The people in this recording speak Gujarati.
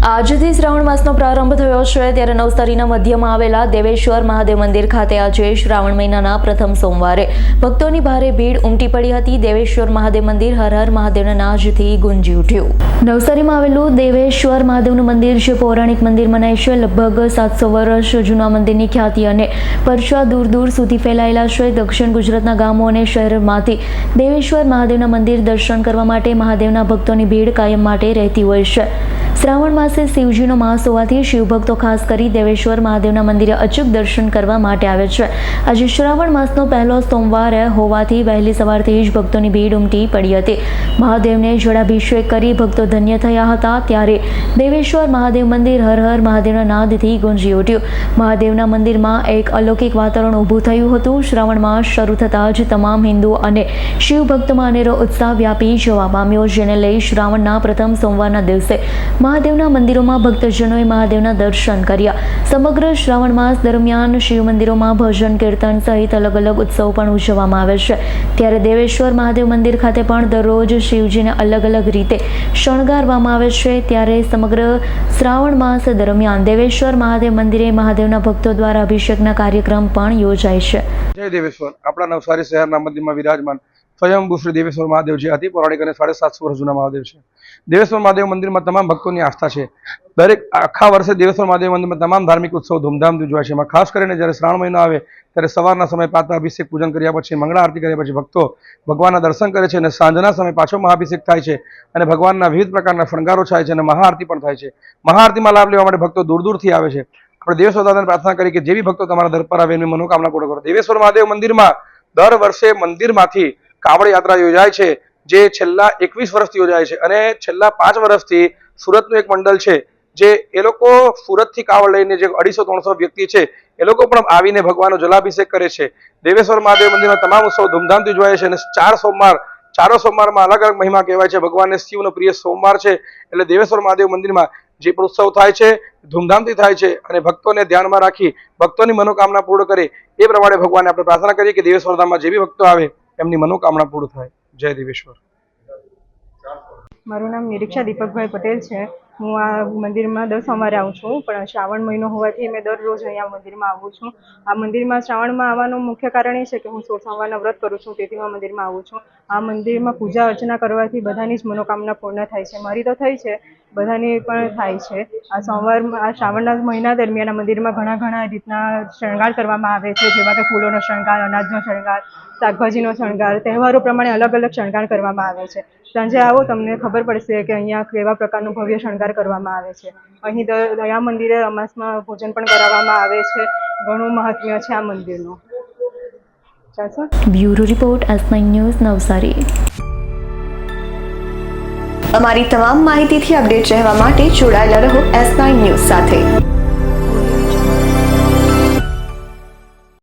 આજથી શ્રાવણ માસનો પ્રારંભ થયો છે ત્યારે નવસારીના મધ્યમાં આવેલા દેવેશ્વર મહાદેવ મંદિર ખાતે આજે શ્રાવણ મહિનાના પ્રથમ સોમવારે ભક્તોની ભારે ભીડ ઉમટી પડી હતી। દેવેશ્વર મહાદેવ મંદિર હર હર મહાદેવના નાદથી ગુંજી ઉઠ્યું। નવસારીમાં આવેલું દેવેશ્વર મહાદેવનું મંદિર જે પૌરાણિક મંદિર મનાય છે। લગભગ 700 વર્ષ જૂના મંદિરની ખ્યાતિ અને પરચા દૂર દૂર સુધી ફેલાયેલા છે। દક્ષિણ ગુજરાતના ગામો અને શહેરમાંથી દેવેશ્વર મહાદેવના મંદિર દર્શન કરવા માટે મહાદેવના ભક્તોની ભીડ કાયમ માટે રહેતી હોય છે। શ્રાવણ માસે શિવજીનો માસ હોવાથી શિવભક્તો ખાસ કરી દેવેશ્વર મહાદેવના મંદિરે અચૂક દર્શન કરવા માટે આવે છે। આજે શ્રાવણ માસનો પહેલો સોમવાર હોવાથી વહેલી સવારથી જ ભક્તોની ભીડ ઉમટી પડી હતી। મહાદેવને જળાભિષેક કરી ભક્તો ધન્ય થયા હતા। ત્યારે દેવેશ્વર મહાદેવ મંદિર હર હર મહાદેવના નાદથી ગુંજી ઉઠ્યું। મહાદેવના મંદિરમાં એક અલૌકિક વાતાવરણ ઊભું થયું હતું। શ્રાવણ માસ શરૂ થતાં જ તમામ હિન્દુ અને શિવ ભક્તોમાં અનેરો ઉત્સાહ વ્યાપી જવા પામ્યો, જેને લઈ શ્રાવણના પ્રથમ સોમવારના દિવસે મહાદેવના મંદિરોમાં ભક્તજનોએ મહાદેવના દર્શન કર્યા। સમગ્ર શ્રાવણ માસ દરમિયાન શિવ મંદિરોમાં ભજન કીર્તન સહિત અલગ અલગ ઉત્સવ પણ ઉજવવામાં આવે છે। ત્યારે દેવેશ્વર મહાદેવ મંદિર ખાતે પણ દરરોજ શિવજીને અલગ અલગ રીતે શણગારવામાં આવે છે। ત્યારે સમગ્ર શ્રાવણ માસ દરમિયાન દેવેશ્વર મહાદેવ મંદિરે મહાદેવના ભક્તો દ્વારા અભિષેકના કાર્યક્રમ પણ યોજાય છે। જય દેવેશ્વર। આપણા નવસારી શહેરના મંદિરમાં વિરાજમાન સ્વયંભૂ શ્રી દેવેશ્વર મહાદેવ જે અતિ પૌરાણિક અને 750 વર્ષ જૂના મહાદેવ છે। દેવેશ્વર મહાદેવ મંદિરમાં તમામ ભક્તોની આસ્થા છે। દરેક આખા વર્ષે દેવેશ્વર મહાદેવ મંદિરમાં તમામ ધાર્મિક ઉત્સવ ધૂમધામથી ઉજવાય છે। એમાં ખાસ કરીને જ્યારે શ્રાવણ મહિનો આવે ત્યારે સવારના સમય પાતા અભિષેક પૂજન કર્યા પછી મંગળા આરતી કર્યા પછી ભક્તો ભગવાનના દર્શન કરે છે અને સાંજના સમય પાછો મહાઅભિષેક થાય છે અને ભગવાનના વિવિધ પ્રકારના શણગારો થાય છે અને મહાઆરતી પણ થાય છે। મહાઆરતીમાં લાભ લેવા માટે ભક્તો દૂર દૂરથી આવે છે। આપણે દેવેશ્વર દાદાને પ્રાર્થના કરી કે જે બી ભક્તો તમારા દર પર આવે એની મનોકામના પૂર્ણ કરો। દેવેશ્વર મહાદેવ મંદિરમાં દર વર્ષે મંદિરમાંથી કાવડ યાત્રા યોજાય છે, જે છેલ્લા 21 વર્ષથી યોજાય છે અને છેલ્લા 5 વર્ષથી સુરતનું એક મંડળ છે જે એ લોકો સુરતથી કાવડ લઈને જે 250-300 વ્યક્તિ છે એ લોકો પણ આવીને ભગવાનનો જલાભિષેક કરે છે। દેવેશ્વર મહાદેવ મંદિરમાં તમામ ઉત્સવ ધૂમધામથી ઉજવાય છે અને ચારો સોમવારમાં અલગ અલગ મહિમા કહેવાય છે। ભગવાનને શિવનો પ્રિય સોમવાર છે એટલે દેવેશ્વર મહાદેવ મંદિરમાં જે પણ ઉત્સવ થાય છે ધૂમધામથી થાય છે અને ભક્તોને ધ્યાનમાં રાખી ભક્તોની મનોકામના પૂર્ણ કરે એ પ્રમાણે ભગવાનને આપણે પ્રાર્થના કરીએ કે દેવેશ્વર ધામમાં જે બી ભક્તો આવે એમની મનોકામના પૂર્ણ થાય। જય દેવેશ્વર। મારું નામ નિરીક્ષા દીપકભાઈ પટેલ છે। હું આ મંદિરમાં દર સોમવારે આવું છું, પણ શ્રાવણ મહિનો હોવાથી મેં દરરોજ અહીંયા મંદિરમાં આવું છું। આ મંદિરમાં શ્રાવણમાં આવવાનું મુખ્ય કારણ એ છે કે હું 16 સોમવારના વ્રત કરું છું, તેથી હું મંદિરમાં આવું છું। આ મંદિરમાં પૂજા અર્ચના કરવાથી બધાની જ મનોકામના પૂર્ણ થાય છે। મારી તો થઈ છે, બધાની પણ થાય છે। આ શ્રાવણના મહિના દરમિયાન આ મંદિરમાં ઘણા રીતના શણગાર કરવામાં આવે છે, જેવા કે ફૂલોનો શણગાર, અનાજનો શણગાર, શાકભાજીનો શણગાર, તહેવારો પ્રમાણે અલગ અલગ શણગાર કરવામાં આવે છે। સાંજે આવો તમને ખબર પડશે કે અહીંયા કેવા પ્રકારનું ભવ્ય શણગાર કરવામાં આવે છે। અહીં દયા મંદિરે અમાસમાં ભોજન પણ કરાવવામાં આવે છે। ઘણું મહાત્મ્ય છે આ મંદિરનું। ચાલશે। Bureau report S9 news Navsari. અમારી તમામ માહિતીથી અપડેટ રહેવા માટે જોડાયેલા રહો S9 ન્યૂઝ સાથે।